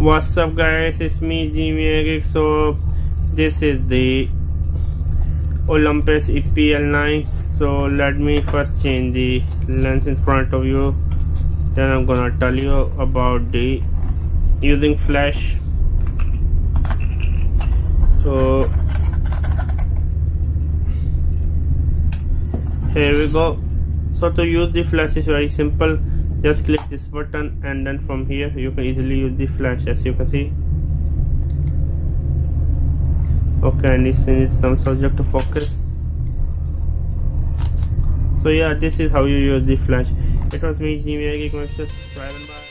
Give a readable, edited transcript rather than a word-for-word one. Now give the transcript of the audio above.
What's up guys, it's me Jimmy. So this is the Olympus E-PL9. so let me first change the lens in front of you, then I'm gonna tell you about the using flash. So here we go. So to use the flash is very simple. Just click this button and then from here you can easily use the flash, as you can see. Okay, and this is some subject to focus. So yeah, this is how you use the flash. It was me, Jimmy. Subscribe and bye.